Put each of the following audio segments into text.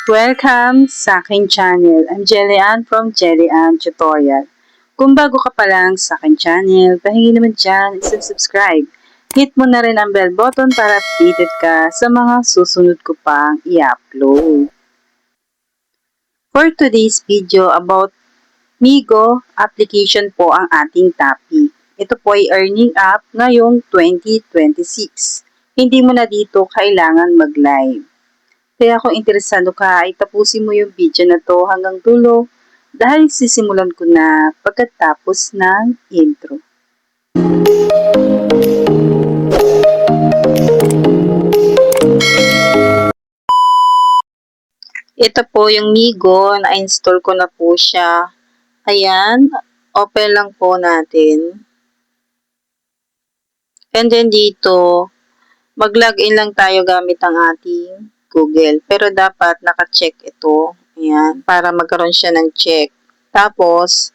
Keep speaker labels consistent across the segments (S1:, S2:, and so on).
S1: Welcome sa aking channel. I'm Jelly-Ann from Jelly-Ann Tutorial. Kung bago ka pa lang sa aking channel, pahingi naman dyan subscribe. Hit mo na rin ang bell button para updated ka sa mga susunod ko pang i-upload. For today's video about Migo application po ang ating topic. Ito po ay earning app ngayong 2026. Hindi mo na dito kailangan mag-live. Kaya kung interesado ka, ay tapusin mo yung video na to hanggang dulo dahil sisimulan ko na pagkatapos ng intro. Ito po yung Migo, na-install ko na po siya. Ayan, open lang po natin. And then dito, mag-login lang tayo gamit ang ating Google. Pero dapat naka-check ito. Ayan, para magkaroon siya ng check. Tapos,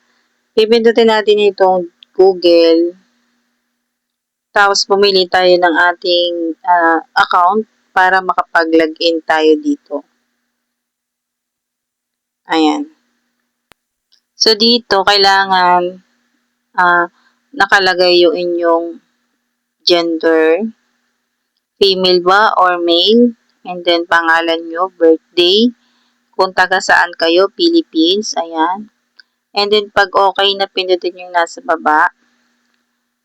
S1: pipindutin natin itong Google. Tapos, pumili tayo ng ating account para makapag-login tayo dito. Ayan. So, dito, kailangan nakalagay yung inyong gender, female ba or male, and then pangalan nyo, birthday, kung taga saan kayo, Philippines, ayan. And then, pag okay na, pindutin yung nasa baba.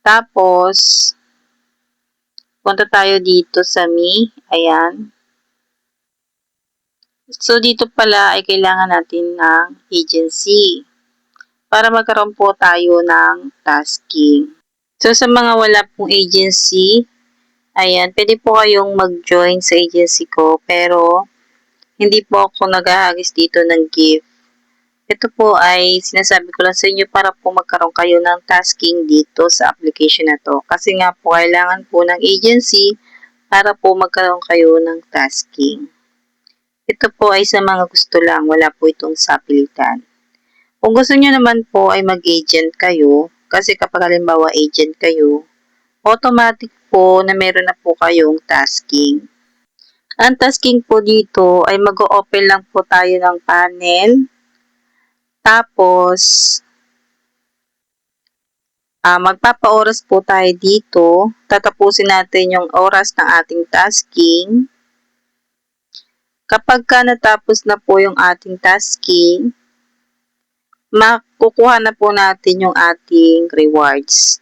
S1: Tapos, punta tayo dito sa me, ayan. So, dito pala ay kailangan natin ng agency para magkaroon po tayo ng tasking. So, sa mga wala pong agency, ayan, pwede po kayong mag-join sa agency ko, pero hindi po ako naghahagis dito ng gift. Ito po ay sinasabi ko lang sa inyo para po magkaroon kayo ng tasking dito sa application na to. Kasi nga po, kailangan po ng agency para po magkaroon kayo ng tasking. Ito po ay sa mga gusto lang, wala po itong sapilitan. Kung gusto nyo naman po ay mag-agent kayo, kasi kapag halimbawa agent kayo, automatic po na meron na po kayong tasking. Ang tasking po dito ay mag-o-open lang po tayo ng panel. Tapos, magpapa-oras po tayo dito. Tatapusin natin yung oras ng ating tasking. Kapag ka natapos na po yung ating tasking, makukuha na po natin yung ating rewards.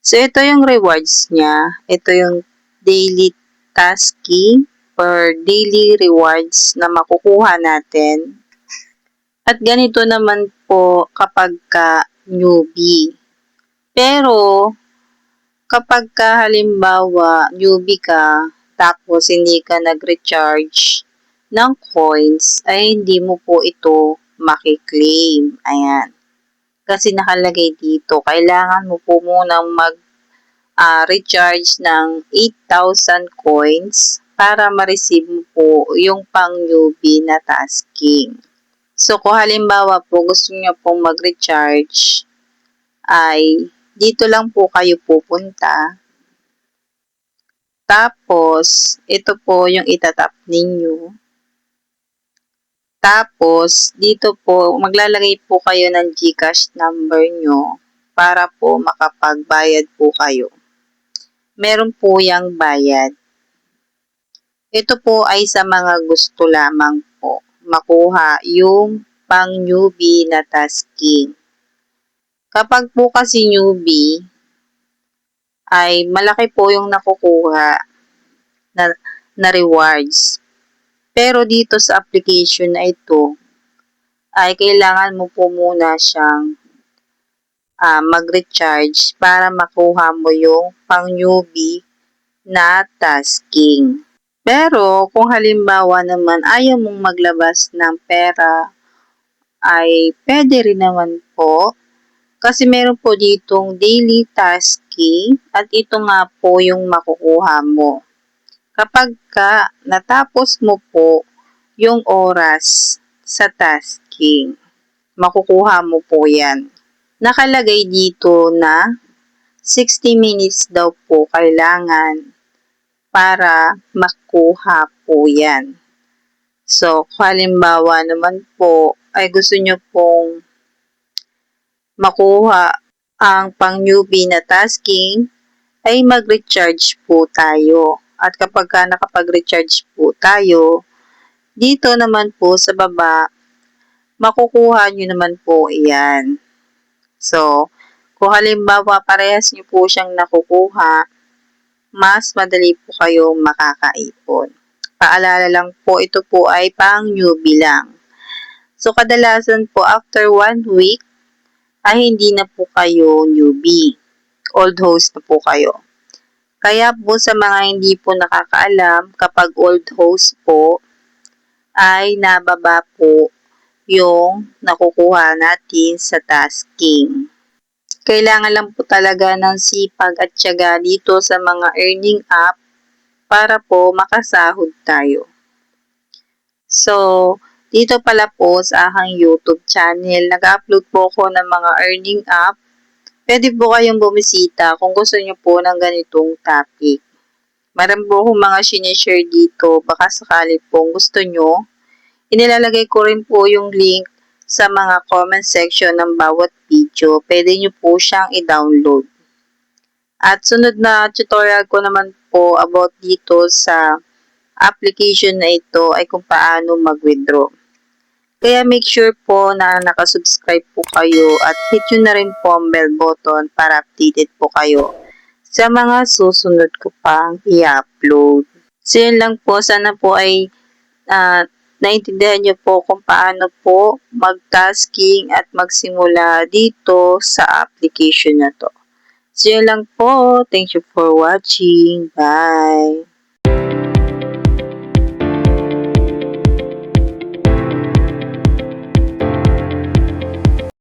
S1: So, ito yung rewards niya. Ito yung daily tasking or daily rewards na makukuha natin. At ganito naman po kapag ka newbie. Pero, kapag ka halimbawa newbie ka, tapos hindi ka nag-recharge ng coins, ay hindi mo po ito makiklaim. Ayan. Kasi nakalagay dito, kailangan mo po munang recharge ng 8,000 coins para ma-receive mo po yung pang newbie na tasking. So, kung halimbawa po gusto niyo pong mag-recharge, ay dito lang po kayo pupunta. Tapos, ito po yung itatap ninyo. Tapos, dito po, maglalagay po kayo ng GCash number nyo para po makapagbayad po kayo. Meron po yang bayad. Ito po ay sa mga gusto lamang po makuha yung pang newbie na tasking. Kapag po kasi newbie, ay malaki po yung nakukuha na rewards. Pero dito sa application na ito, ay kailangan mo po muna siyang mag-recharge para makuha mo yung pang newbie na tasking. Pero kung halimbawa naman ayaw mong maglabas ng pera, ay pwede rin naman po. Kasi meron po ditong daily tasking at ito nga po yung makukuha mo. Kapag ka natapos mo po yung oras sa tasking, makukuha mo po yan. Nakalagay dito na 60 minutes daw po kailangan para makuha po yan. So, kung halimbawa naman po ay gusto nyo pong makuha ang pang newbie na tasking, ay mag-recharge po tayo. At kapag ka nakapag-recharge po tayo, dito naman po sa baba, makukuha nyo naman po iyan. So, kung halimbawa parehas nyo po siyang nakukuha, mas madali po kayong makakaipon. Paalala lang po, ito po ay pang newbie lang. So, kadalasan po after 1 week, ay hindi na po kayo newbie. Old host na po kayo. Kaya po sa mga hindi po nakakaalam, kapag old host po, ay nababa po yung nakukuha natin sa tasking. Kailangan lang po talaga ng sipag at tiyaga dito sa mga earning app para po makasahod tayo. So, dito pala po sa aking YouTube channel, nag-upload po ako ng mga earning app. Pwede po kayong bumisita kung gusto niyo po ng ganitong topic. Marami po akong mga sinishare dito, baka sakali po gusto nyo. Inilalagay ko rin po yung link sa mga comment section ng bawat video. Pwede nyo po siyang i-download. At sunod na tutorial ko naman po about dito sa application na ito ay kung paano mag-withdraw. Kaya make sure po na nakasubscribe po kayo at hit nyo na rin po ang bell button para updated po kayo sa mga susunod ko pang i-upload. So yun lang po, sana po ay naintindihan nyo po kung paano po mag-tasking at magsimula dito sa application na to. So yun lang po, thank you for watching, bye!